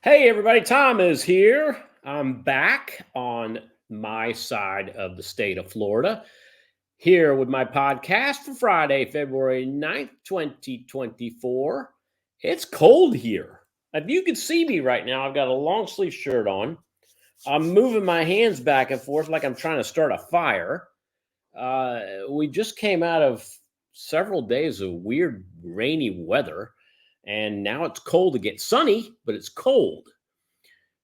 Hey, everybody, Tom is here. I'm back on my side of the state of Florida, here with my podcast for Friday, February 9th, 2024. It's cold here. If you can see me right now, I've got a long sleeve shirt on. I'm moving my hands back and forth like I'm trying to start a fire. We just came out of several days of weird rainy weather, and now it's cold again. Sunny, but it's cold.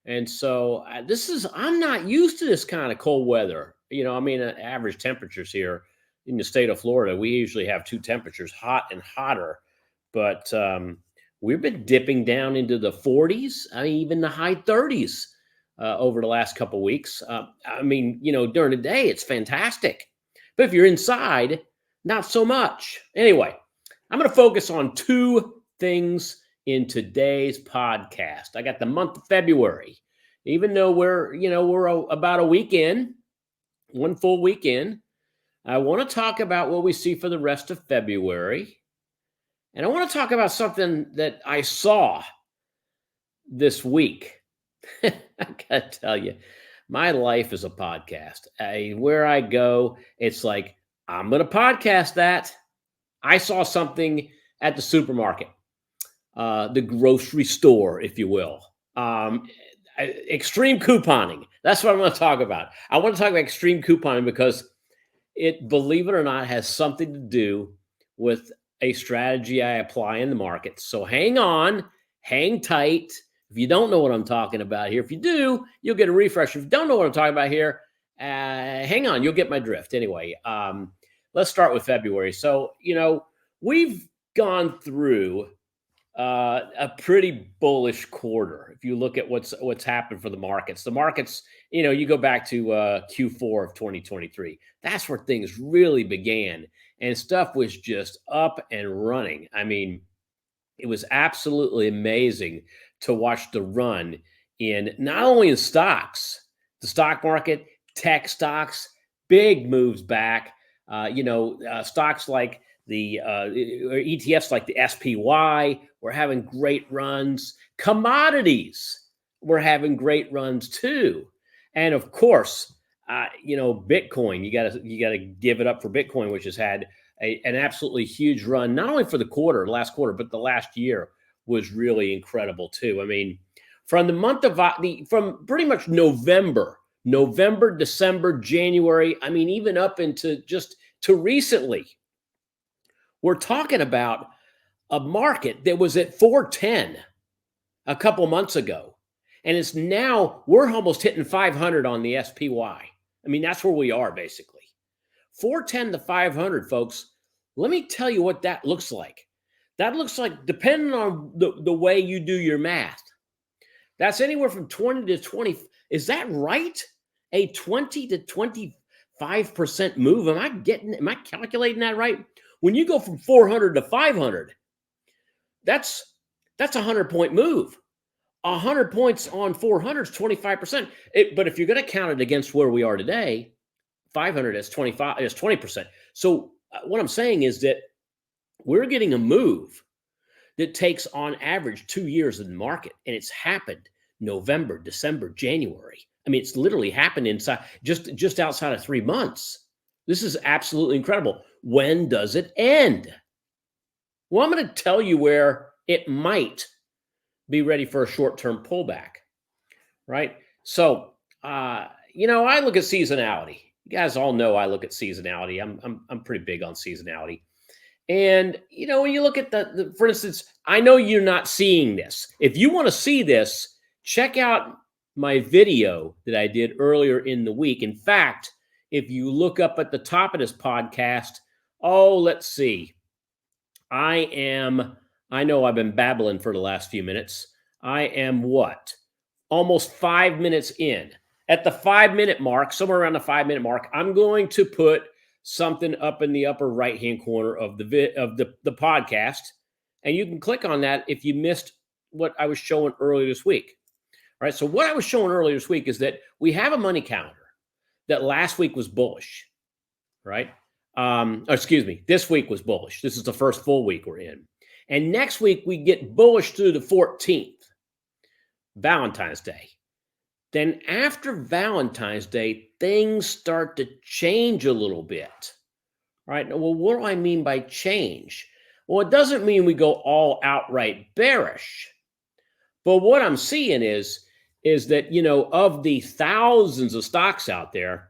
And so I'm not used to this kind of cold weather. Average temperatures here in the state of Florida, we usually have two temperatures, hot and hotter. But we've been dipping down into the 40s, even the high 30s over the last couple of weeks. During the day, it's fantastic. But if you're inside, not so much. Anyway, I'm going to focus on two things in today's podcast. I got the month of February. Even though we're about a weekend, one full weekend, I want to talk about what we see for the rest of February. And I want to talk about something that I saw this week. I got to tell you, my life is a podcast. Where I go, it's like, I'm going to podcast that. I saw something at the supermarket. The grocery store, if you will. Extreme couponing. That's what I'm going to talk about. I want to talk about extreme couponing because it, believe it or not, has something to do with a strategy I apply in the market. So hang on, hang tight. If you don't know what I'm talking about here, if you do, you'll get a refresh. If you don't know what I'm talking about here, hang on, you'll get my drift. Anyway, let's start with February. So, we've gone through a pretty bullish quarter. If you look at what's happened for the markets, you go back to Q4 of 2023. That's where things really began, and stuff was just up and running. It was absolutely amazing to watch the run in not only in stocks, the stock market, tech stocks, big moves back. Stocks like the ETFs like the SPY were having great runs. Commodities were having great runs too. And of course, Bitcoin, you gotta give it up for Bitcoin, which has had an absolutely huge run, not only for the last quarter, but the last year was really incredible too. From the month of from pretty much November, December, January, even up into just to recently, we're talking about a market that was at 410 a couple months ago. And it's now, we're almost hitting 500 on the SPY. That's where we are basically. 410 to 500, folks. Let me tell you what that looks like. That looks like, depending on the way you do your math, that's anywhere from 20 to 20. Is that right? A 20 to 25% move. Am I calculating that right? When you go from 400 to 500, that's a 100-point move. 100 points on 400 is 25%. But if you're going to count it against where we are today, 500 is 20%. So what I'm saying is that we're getting a move that takes on average 2 years in the market, and it's happened November, December, January. It's literally happened inside just outside of 3 months. This is absolutely incredible. When does it end? Well, I'm going to tell you where it might be ready for a short-term pullback, right? So, I look at seasonality. You guys all know I look at seasonality. I'm pretty big on seasonality. And, when you look at for instance, I know you're not seeing this. If you want to see this, check out my video that I did earlier in the week. In fact, if you look up at the top of this podcast, let's see. I know I've been babbling for the last few minutes. I am almost 5 minutes in. At the 5-minute mark, somewhere around the 5-minute mark, I'm going to put something up in the upper right-hand corner of the podcast, and you can click on that if you missed what I was showing earlier this week. All right, so what I was showing earlier this week is that we have a money calendar that last week was bullish, right? This week was bullish. This is the first full week we're in. And next week, we get bullish through the 14th. Valentine's Day. Then after Valentine's Day, things start to change a little bit. Right? Well, what do I mean by change? Well, it doesn't mean we go all outright bearish. But what I'm seeing is that, of the thousands of stocks out there,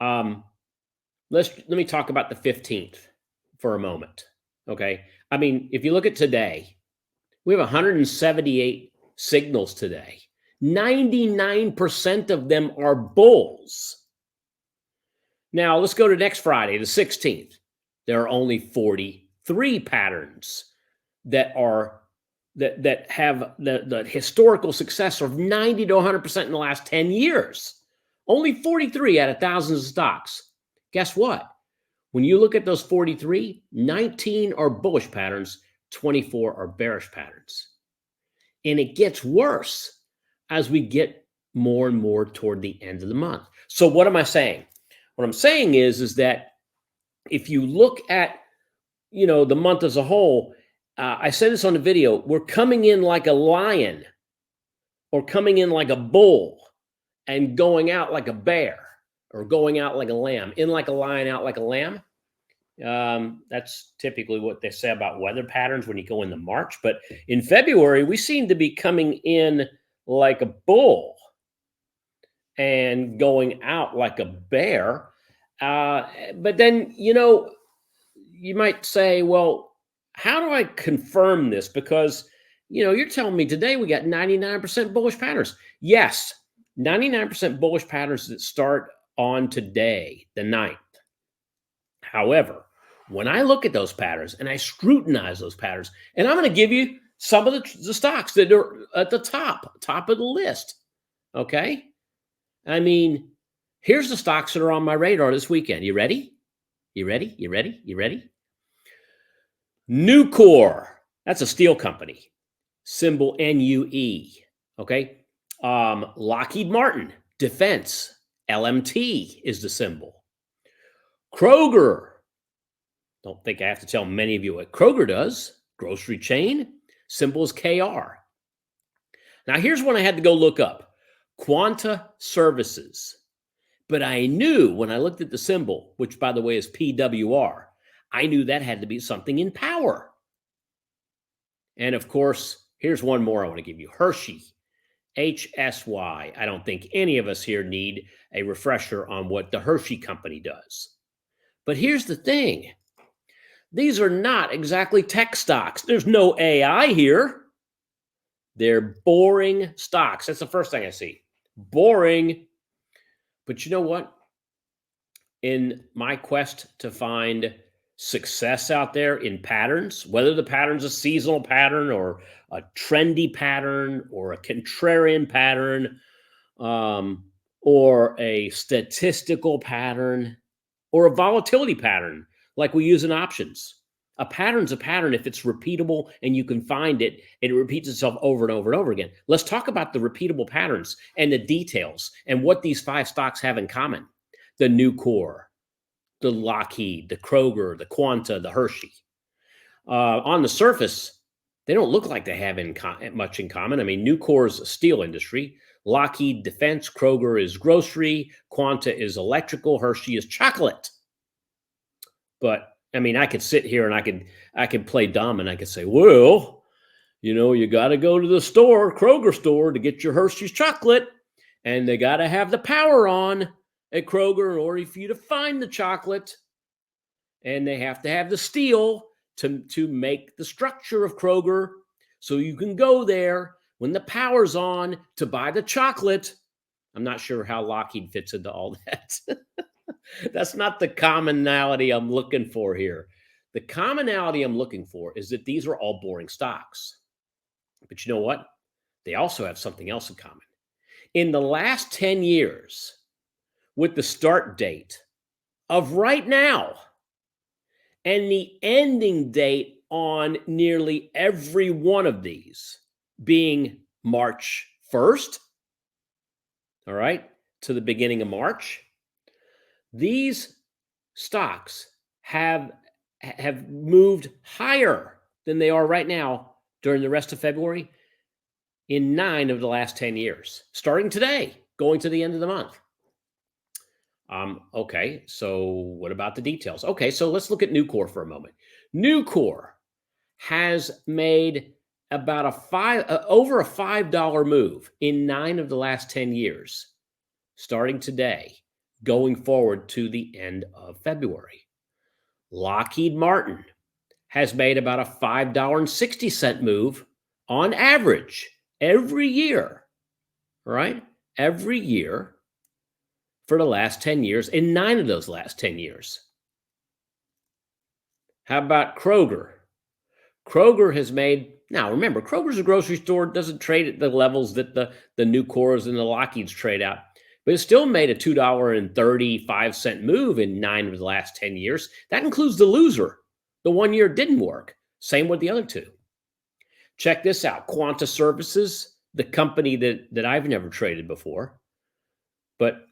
let me talk about the 15th for a moment. Okay. I mean, if you look at today, we have 178 signals today. 99% of them are bulls. Now, let's go to next Friday, the 16th. There are only 43 patterns that have the historical success of 90 to 100% in the last 10 years. Only 43 out of thousands of stocks. Guess what? When you look at those 43, 19 are bullish patterns, 24 are bearish patterns. And it gets worse as we get more and more toward the end of the month. So what am I saying? What I'm saying is that if you look at, the month as a whole, I said this on the video, we're coming in like a lion or coming in like a bull and going out like a bear or going out like a lamb, in like a lion, out like a lamb. That's typically what they say about weather patterns when you go into March. But in February, we seem to be coming in like a bull and going out like a bear. But then, you might say, well, how do I confirm this? Because, you're telling me today we got 99% bullish patterns. Yes, 99% bullish patterns that start on today, the 9th. However, when I look at those patterns and I scrutinize those patterns, and I'm going to give you some of the stocks that are at the top of the list. Okay. I mean, here's the stocks that are on my radar this weekend. You ready? You ready? You ready? You ready? Nucor. That's a steel company. Symbol NUE. Okay. Lockheed Martin. Defense. LMT is the symbol. Kroger. Don't think I have to tell many of you what Kroger does. Grocery chain. Symbol is KR. Now, here's one I had to go look up. Quanta Services. But I knew when I looked at the symbol, which by the way is PWR, I knew that had to be something in power. And of course, here's one more I want to give you. Hershey, HSY. I don't think any of us here need a refresher on what the Hershey company does. But here's the thing. These are not exactly tech stocks. There's no AI here. They're boring stocks. That's the first thing I see. Boring. But you know what? In my quest to find success out there in patterns, whether the pattern's a seasonal pattern or a trendy pattern or a contrarian pattern, or a statistical pattern or a volatility pattern like we use in options. A pattern's a pattern if it's repeatable and you can find it and it repeats itself over and over and over again. Let's talk about the repeatable patterns and the details and what these 5 stocks have in common. The Nucor, the Lockheed, the Kroger, the Quanta, the Hershey. On the surface, they don't look like they have much in common. I mean, Nucor is a steel industry. Lockheed, defense. Kroger is grocery. Quanta is electrical. Hershey is chocolate. But I mean, I could sit here and I could play dumb and I could say, well, you got to go to the store, Kroger store, to get your Hershey's chocolate, and they got to have the power on at Kroger in order for you to find the chocolate, and they have to have the steel to make the structure of Kroger, so you can go there when the power's on to buy the chocolate. I'm not sure how Lockheed fits into all that. That's not the commonality I'm looking for here. The commonality I'm looking for is that these are all boring stocks. But you know what? They also have something else in common. In the last 10 years, with the start date of right now and the ending date on nearly every one of these being March 1st, all right, to the beginning of March, these stocks have moved higher than they are right now during the rest of February in 9 of the last 10 years, starting today, going to the end of the month. Okay, so what about the details? Okay, so let's look at Nucor for a moment. Nucor has made about over a $5 move in 9 of the last 10 years, starting today, going forward to the end of February. Lockheed Martin has made about a $5.60 move on average every year, right? Every year for the last 10 years, in 9 of those last 10 years. How about Kroger? Kroger has made, now remember, Kroger's a grocery store, doesn't trade at the levels that the Nucors and the Lockheeds trade out, but it still made a $2.35 move in 9 of the last 10 years. That includes the loser. The 1 year didn't work. Same with the other 2. Check this out. Quanta Services, the company that I've never traded before, but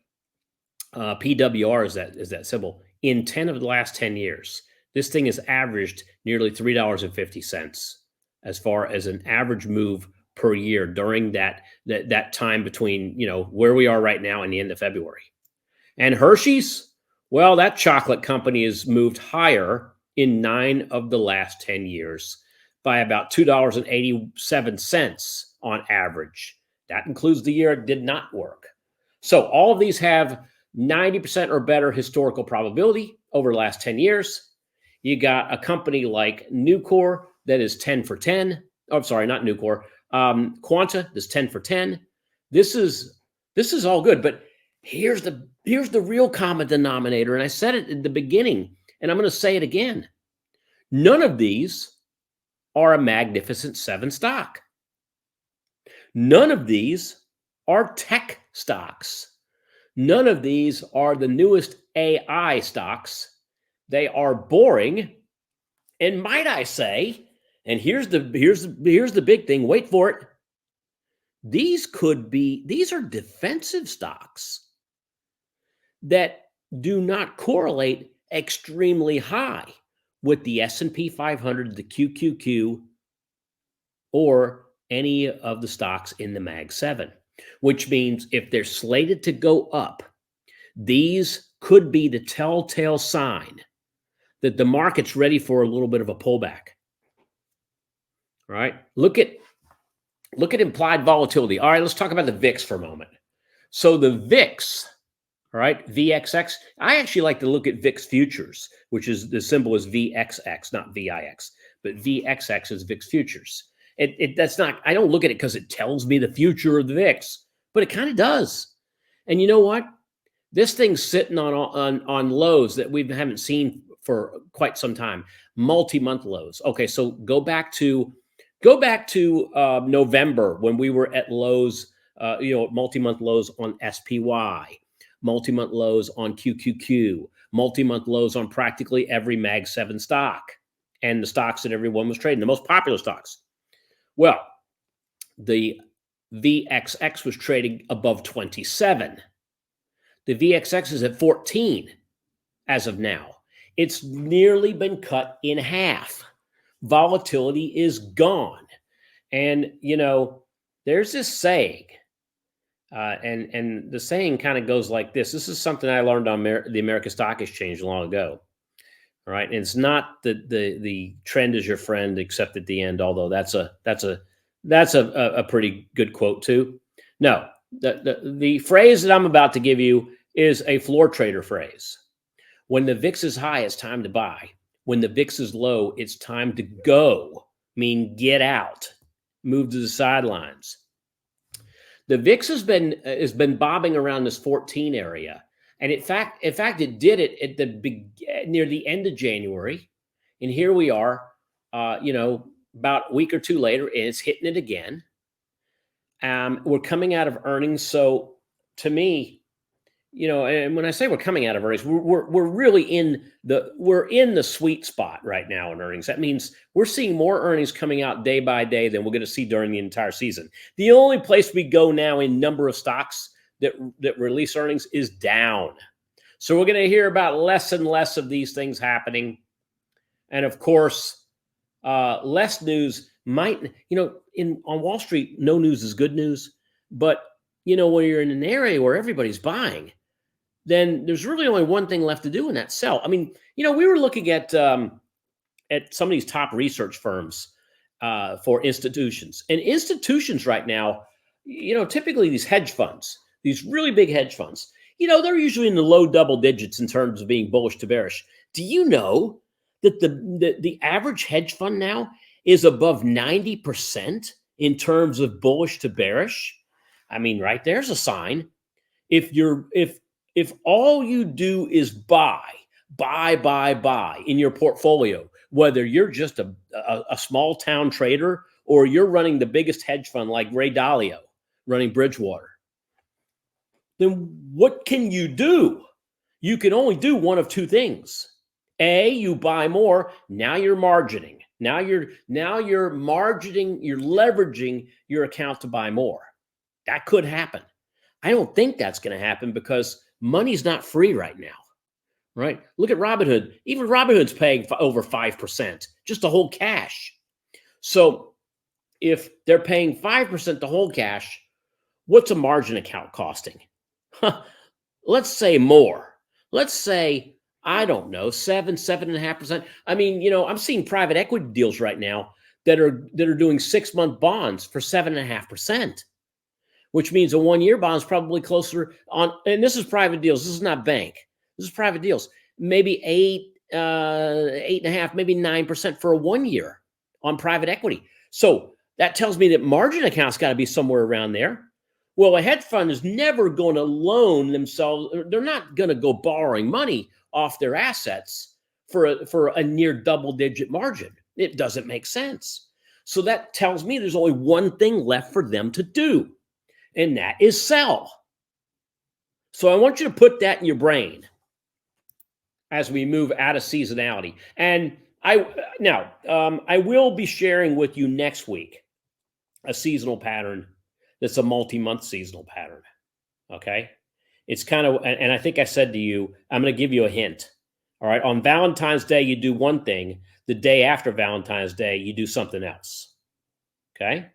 PWR is that symbol. In 10 of the last 10 years, this thing has averaged nearly $3.50 as far as an average move per year during that time between, where we are right now and the end of February. And Hershey's, well, that chocolate company has moved higher in 9 of the last 10 years by about $2.87 on average. That includes the year it did not work. So all of these have 90% or better historical probability over the last 10 years. You got a company like Nucor that is 10 for 10. Oh, I'm sorry, not Nucor. Quanta is 10 for 10. This is all good, but here's the real common denominator, and I said it at the beginning, and I'm going to say it again. None of these are a Magnificent Seven stock. None of these are tech stocks. None of these are the newest AI stocks. They are boring, and might I say, and here's the big thing, wait for it. These are defensive stocks that do not correlate extremely high with the S&P 500, the QQQ, or any of the stocks in the Mag 7, which means if they're slated to go up, these could be the telltale sign that the market's ready for a little bit of a pullback. All right. Look at implied volatility. All right, let's talk about the VIX for a moment. So the VIX, all right, VXX. I actually like to look at VIX futures, which is the symbol is VXX, not VIX, but VXX is VIX futures. That's not. I don't look at it because it tells me the future of the VIX, but it kind of does. And you know what? This thing's sitting on lows that we haven't seen for quite some time, multi-month lows. Okay, so go back to November when we were at lows, multi-month lows on SPY, multi-month lows on QQQ, multi-month lows on practically every Mag 7 stock, and the stocks that everyone was trading, the most popular stocks. Well, the VXX was trading above 27. The VXX is at 14 as of now. It's nearly been cut in half. Volatility is gone. And, there's this saying, and the saying kind of goes like this. This is something I learned on the American Stock Exchange long ago. All right. And it's not the trend is your friend, except at the end, although that's a pretty good quote too. No, the phrase that I'm about to give you is a floor trader phrase. When the VIX is high, it's time to buy. When the VIX is low, it's time to go. Get out, move to the sidelines. The VIX has been bobbing around this 14 area, and in fact, it did it at near the end of January, and here we are, about a week or two later, and it's hitting it again. We're coming out of earnings, so to me, and when I say we're coming out of earnings, we're really in the sweet spot right now in earnings. That means we're seeing more earnings coming out day by day than we're going to see during the entire season. The only place we go now in number of stocks that release earnings is down. So we're going to hear about less and less of these things happening. And of course, less news might, in on Wall Street, no news is good news. But when you're in an area where everybody's buying, then there's really only one thing left to do, and that's sell. I mean, we were looking at some of these top research firms for institutions. And institutions right now, typically these hedge funds, these really big hedge funds, they're usually in the low double digits in terms of being bullish to bearish. Do you know that the average hedge fund now is above 90% in terms of bullish to bearish? I mean, right there's a sign. If all you do is buy in your portfolio, whether you're just a small town trader or you're running the biggest hedge fund like Ray Dalio running Bridgewater, then what can you do? You can only do one of two things. A, you buy more. Now you're margining. Now you're margining, you're leveraging your account to buy more. That could happen. I don't think that's going to happen because money's not free right now. Right? Look at Robinhood. Even Robinhood's paying over 5% just to hold cash. So if they're paying 5% to hold cash, what's a margin account costing? Let's say more. Let's say, I don't know, 7.5%. I mean, I'm seeing private equity deals right now that are doing 6-month bonds for 7.5%, which means a 1-year bond is probably closer on. And this is private deals. This is not bank. This is private deals. Maybe 8.5, maybe 9% for a 1 year on private equity. So that tells me that margin accounts got to be somewhere around there. Well, a hedge fund is never going to loan themselves. They're not going to go borrowing money off their assets for a near double-digit margin. It doesn't make sense. So that tells me there's only one thing left for them to do, and that is sell. So I want you to put that in your brain as we move out of seasonality. And I will be sharing with you next week a seasonal pattern that's a multi-month seasonal pattern. Okay? It's kind of, and I think I said to you, I'm going to give you a hint. All right? On Valentine's Day, you do one thing. The day after Valentine's Day, you do something else. Okay?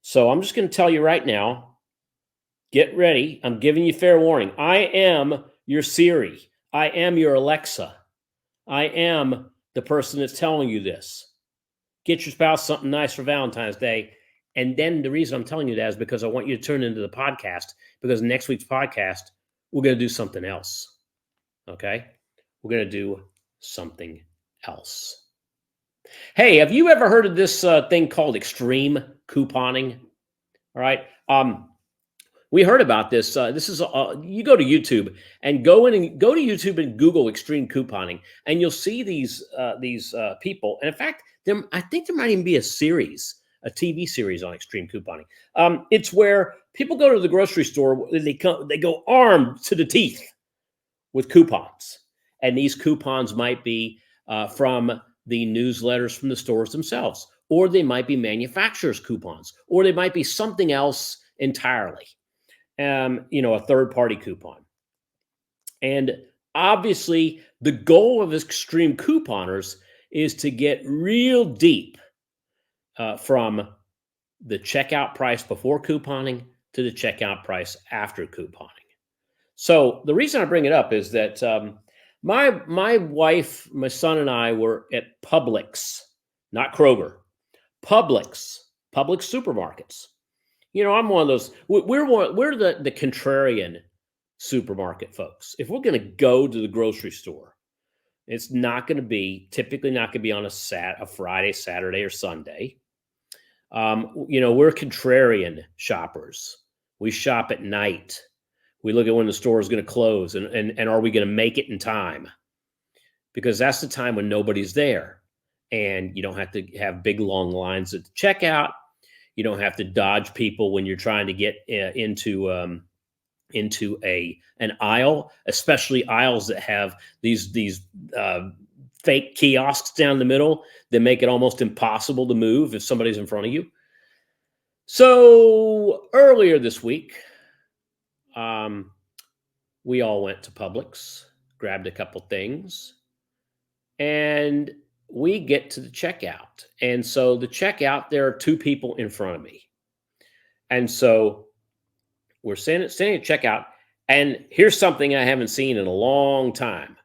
So I'm just going to tell you right now, get ready. I'm giving you fair warning. I am your Siri. I am your Alexa. I am the person that's telling you this. Get your spouse something nice for Valentine's Day. And then the reason I'm telling you that is because I want you to turn into the podcast, because next week's podcast, we're going to do something else. Okay? We're going to do something else. Hey, have you ever heard of this thing called extreme couponing? All right. We heard about this. This is you go to YouTube and go to YouTube and Google extreme couponing, and you'll see these people. And in fact, I think there might even be a TV series on extreme couponing. It's where people go to the grocery store. They go armed to the teeth with coupons, and these coupons might be from the newsletters from the stores themselves, or they might be manufacturers' coupons, or they might be something else entirely. A third-party coupon. And obviously, the goal of extreme couponers is to get real deep from the checkout price before couponing to the checkout price after couponing. So the reason I bring it up is that my wife, my son, and I were at Publix, not Kroger, Publix supermarkets. I'm one of those. We're the contrarian supermarket folks. If we're going to go to the grocery store, it's typically not going to be on a Friday, Saturday, or Sunday. We're contrarian shoppers. We shop at night. We look at when the store is going to close and are we going to make it in time? Because that's the time when nobody's there. And you don't have to have big, long lines at the checkout. You don't have to dodge people when you're trying to get into an aisle, especially aisles that have these fake kiosks down the middle that make it almost impossible to move if somebody's in front of you. So earlier this week, we all went to Publix, grabbed a couple things, and we get to the checkout. And so the checkout, there are two people in front of me. And so we're standing at checkout. And here's something I haven't seen in a long time: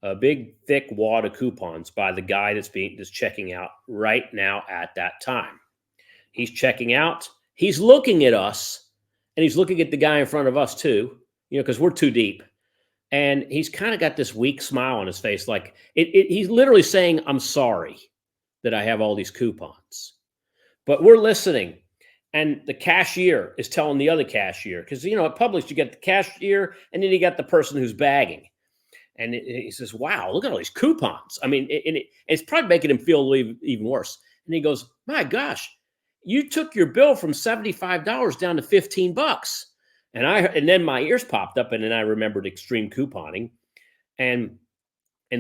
a big, thick wad of coupons by the guy that's checking out right now at that time. He's checking out. He's looking at us, and he's looking at the guy in front of us too, because we're too deep. And he's kind of got this weak smile on his face, like he's literally saying, "I'm sorry that I have all these coupons." But we're listening, and the cashier is telling the other cashier, because at Publix you get the cashier, and then you got the person who's bagging. And he says, "Wow, look at all these coupons." I mean, it's probably making him feel even worse. And he goes, "My gosh, you took your bill from $75 down to $15." And then my ears popped up, and then I remembered extreme couponing. And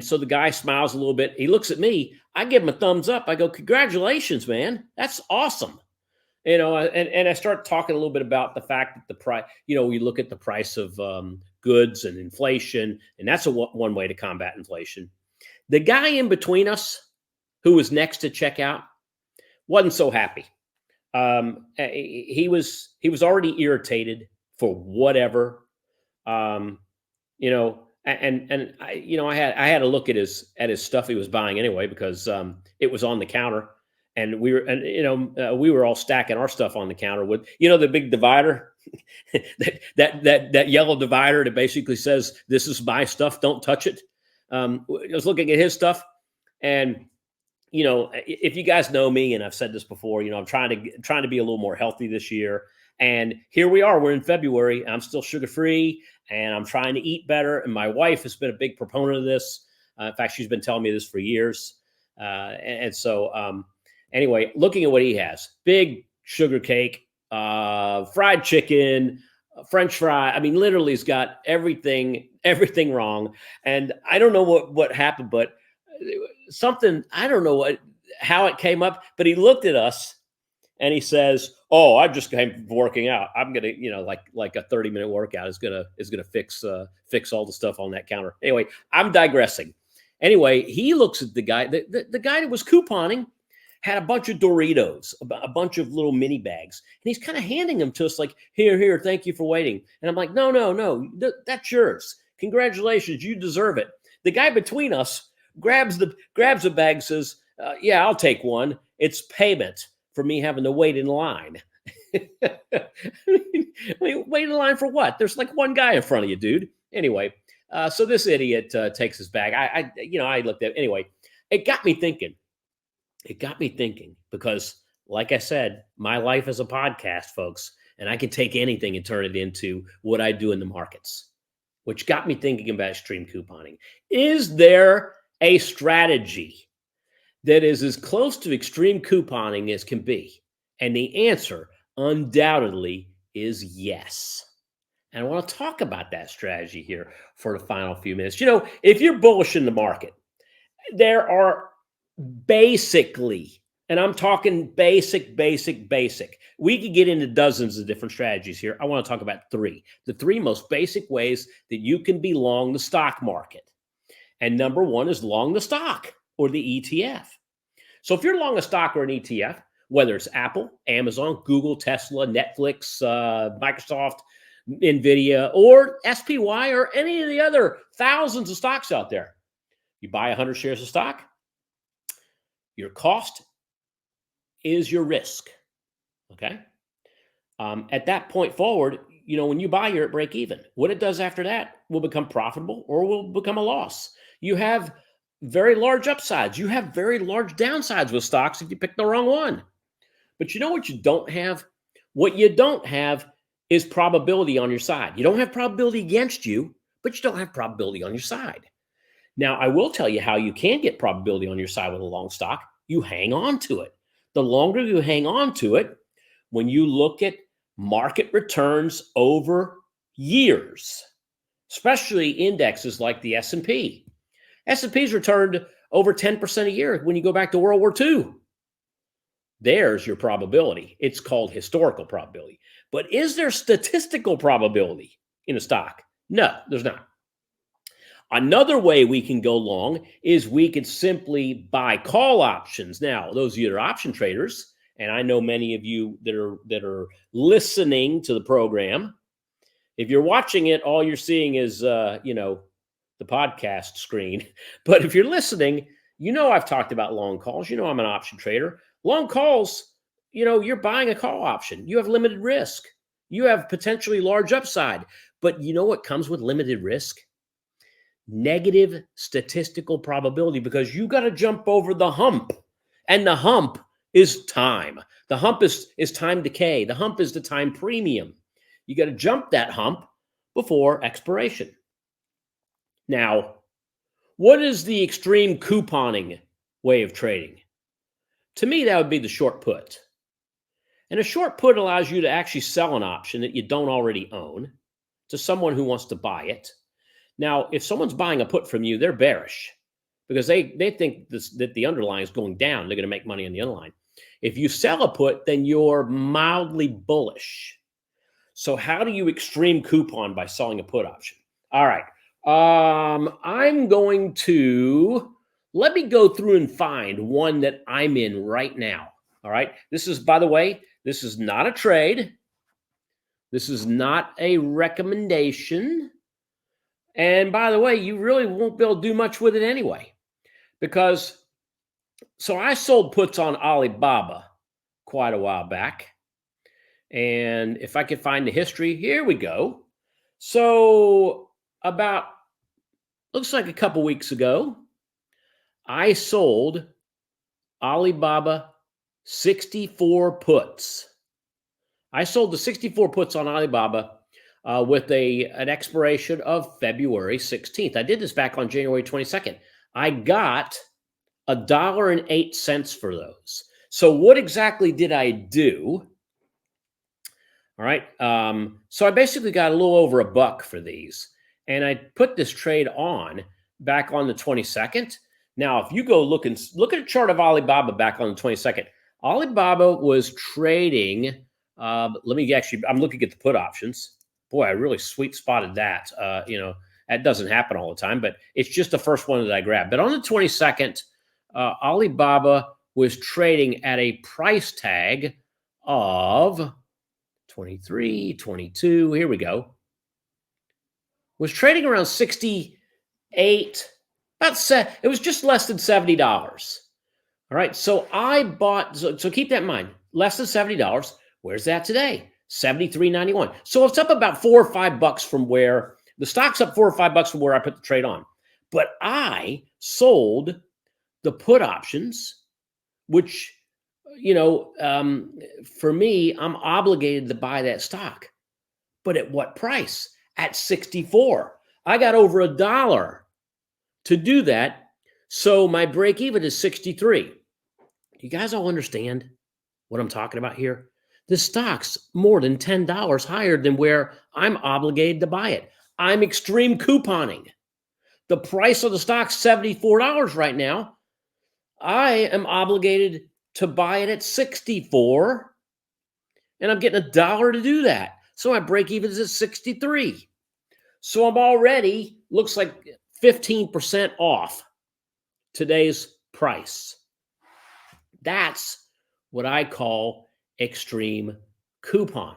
so the guy smiles a little bit. He looks at me. I give him a thumbs up. I go, "Congratulations, man. That's awesome." And I start talking a little bit about the fact that the price, we look at the price of goods and inflation, and that's one way to combat inflation. The guy in between us, who was next to checkout, wasn't so happy. He was already irritated for whatever, and I had to look at his stuff he was buying anyway, because it was on the counter. And we were all stacking our stuff on the counter with, the big divider, that yellow divider that basically says, "This is my stuff, don't touch it." I was looking at his stuff, and if you guys know me, and I've said this before, I'm trying to be a little more healthy this year. And here we are, we're in February, and I'm still sugar free, and I'm trying to eat better. And my wife has been a big proponent of this. In fact, she's been telling me this for years. Anyway, looking at what he has: big sugar cake, fried chicken, French fry. I mean, literally, he's got everything wrong. And I don't know what happened, but something, I don't know how it came up, but he looked at us and he says, "Oh, I just came from working out. I'm gonna, like a 30-minute workout is gonna fix all the stuff on that counter." Anyway, I'm digressing. Anyway, he looks at the guy, the guy that was couponing had a bunch of Doritos, a bunch of little mini bags, and he's kind of handing them to us like, "Here, thank you for waiting." And I'm like, no, that's yours. Congratulations, you deserve it. The guy between us grabs a bag, says, "Yeah, I'll take one. It's payment for me having to wait in line." I mean, wait in line for what? There's like one guy in front of you, dude. Anyway, so this idiot takes his bag. I looked at it. Anyway, it got me thinking. Because, like I said, my life is a podcast, folks, and I can take anything and turn it into what I do in the markets, which got me thinking about extreme couponing. Is there a strategy that is as close to extreme couponing as can be? And the answer undoubtedly is yes. And I want to talk about that strategy here for the final few minutes. If you're bullish in the market, there are basically, and I'm talking basic. We could get into dozens of different strategies here. I want to talk about three. The three most basic ways that you can be long the stock market. And number one is long the stock or the ETF. So if you're long a stock or an ETF, whether it's Apple, Amazon, Google, Tesla, Netflix, Microsoft, NVIDIA, or SPY, or any of the other thousands of stocks out there, you buy 100 shares of stock. Your cost is your risk, okay? At that point forward, when you buy, you're at break even. What it does after that will become profitable or will become a loss. You have very large upsides. You have very large downsides with stocks if you pick the wrong one. But you know what you don't have? What you don't have is probability on your side. You don't have probability against you, but you don't have probability on your side. Now, I will tell you how you can get probability on your side with a long stock. You hang on to it. The longer you hang on to it, when you look at market returns over years, especially indexes like the S&P. S&P's returned over 10% a year when you go back to World War II. There's your probability. It's called historical probability. But is there statistical probability in a stock? No, there's not. Another way we can go long is we could simply buy call options. Now, those of you that are option traders, and I know many of you that are listening to the program, if you're watching it, all you're seeing is the podcast screen. But if you're listening, I've talked about long calls. I'm an option trader. Long calls, you're buying a call option. You have limited risk. You have potentially large upside. But you know what comes with limited risk? Negative statistical probability, because you got to jump over the hump. And the hump is time. The hump is time decay. The hump is the time premium. You got to jump that hump before expiration. Now, what is the extreme couponing way of trading? To me, that would be the short put. And a short put allows you to actually sell an option that you don't already own to someone who wants to buy it. Now, if someone's buying a put from you, they're bearish because they think that the underlying is going down. They're going to make money on the underlying. If you sell a put, then you're mildly bullish. So how do you extreme coupon by selling a put option? All right. I'm going to, let me go through and find one that I'm in right now. All right. This is, by the way, this is not a trade. This is not a recommendation. And by the way, you really won't be able to do much with it anyway, because so I sold puts on Alibaba quite a while back. And if I could find the history, here we go. So about, looks like a couple weeks ago, I sold Alibaba 64 puts. I sold the 64 puts on Alibaba with an expiration of February 16th. I did this back on January 22nd. I got $1.08 for those. So what exactly did I do? All right. So I basically got a little over $1 for these. And I put this trade on back on the 22nd. Now, if you go look at a chart of Alibaba back on the 22nd, Alibaba was trading. I'm looking at the put options. Boy, I really sweet spotted that. That doesn't happen all the time, but it's just the first one that I grabbed. But on the 22nd, Alibaba was trading at a price tag of 23, 22. Here we go. Was trading around 68. It was just less than $70. All right. So I bought. So keep that in mind. Less than $70. Where's that today? $73.91. So it's up about $4 or $5 from where the stock's up $4 or $5 from where I put the trade on. But I sold the put options, which, for me, I'm obligated to buy that stock. But at what price? At 64. I got over $1 to do that. So my break even is 63. You guys all understand what I'm talking about here? The stock's more than $10 higher than where I'm obligated to buy it. I'm extreme couponing. The price of the stock's $74 right now. I am obligated to buy it at 64, and I'm getting $1 to do that. So my break even is at 63. So I'm already, looks like 15% off today's price. That's what I call extreme couponing.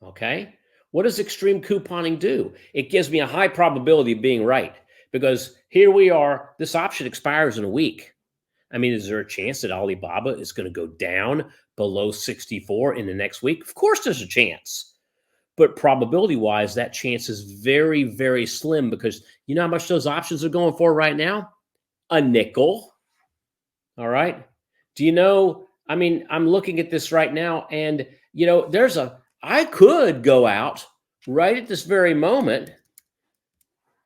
Okay? What does extreme couponing do? It gives me a high probability of being right, because here we are, this option expires in a week. I mean, is there a chance that Alibaba is going to go down below 64 in the next week? Of course there's a chance. But probability-wise, that chance is very, very slim, because you know how much those options are going for right now? A nickel. All right? Do you know, I mean, I'm looking at this right now, and, I could go out right at this very moment,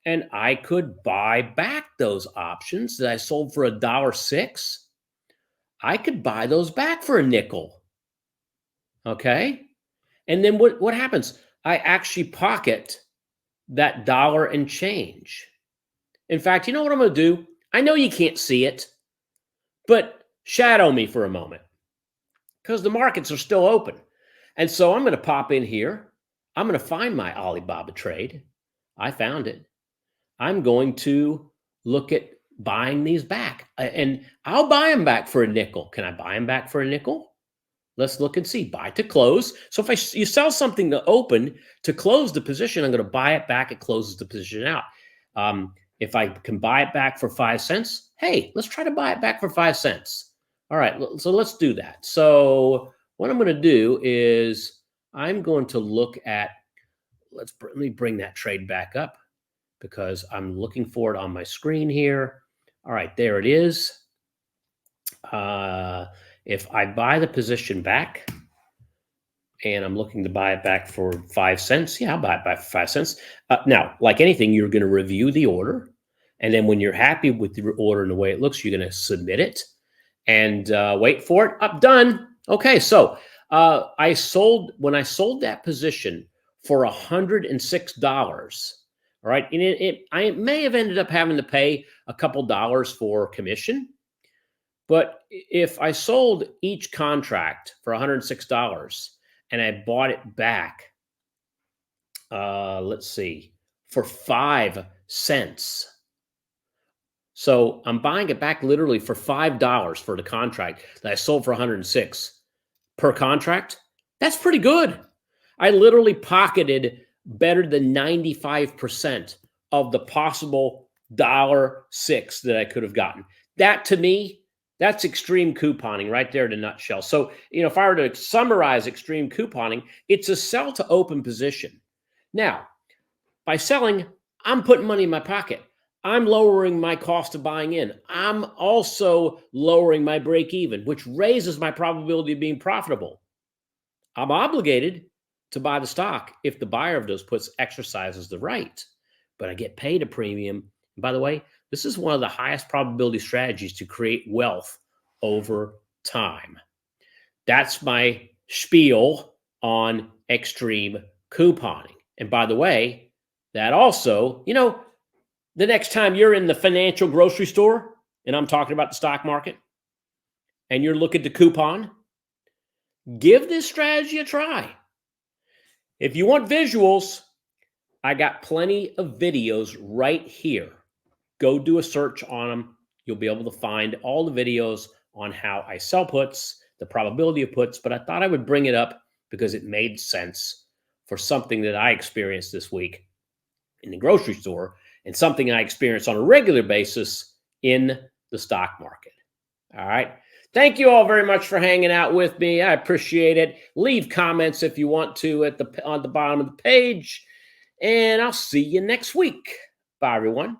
and I could buy back those options that I sold for $1.06. I could buy those back for a nickel. Okay? And then what happens? I actually pocket that dollar and change. In fact, you know what I'm going to do? I know you can't see it, but shadow me for a moment, because the markets are still open. And so I'm going to pop in here. I'm going to find my Alibaba trade. I found it. I'm going to look at buying these back. And I'll buy them back for a nickel. Can I buy them back for a nickel? Let's look and see. Buy to close. So if you sell something to open, to close the position, I'm going to buy it back. It closes the position out. If I can buy it back for 5 cents, hey, let's try to buy it back for 5 cents. All right, so let's do that. So what I'm going to do is I'm going to look at, let me bring that trade back up because I'm looking for it on my screen here. All right, there it is. If I buy the position back and I'm looking to buy it back for 5 cents, yeah, I'll buy it back for 5 cents. Now, like anything, you're going to review the order. And then when you're happy with the order and the way it looks, you're going to submit it and wait for it. Up, done. Okay, so when I sold that position for $106, all right, and I may have ended up having to pay a couple dollars for commission. But if I sold each contract for $106 and I bought it back, let's see, for 5 cents. So I'm buying it back literally for $5 for the contract that I sold for 106 per contract. That's pretty good. I literally pocketed better than 95% of the possible $1.06 that I could have gotten. That to me, that's extreme couponing right there in a nutshell. So, if I were to summarize extreme couponing, it's a sell to open position. Now, by selling, I'm putting money in my pocket. I'm lowering my cost of buying in. I'm also lowering my break even, which raises my probability of being profitable. I'm obligated to buy the stock if the buyer of those puts exercises the right, but I get paid a premium. And by the way, this is one of the highest probability strategies to create wealth over time. That's my spiel on extreme couponing. And by the way, that also, the next time you're in the financial grocery store, and I'm talking about the stock market, and you're looking to coupon, give this strategy a try. If you want visuals, I got plenty of videos right here. Go do a search on them. You'll be able to find all the videos on how I sell puts, the probability of puts, but I thought I would bring it up because it made sense for something that I experienced this week in the grocery store and something I experience on a regular basis in the stock market. All right. Thank you all very much for hanging out with me. I appreciate it. Leave comments if you want to on the bottom of the page, and I'll see you next week. Bye, everyone.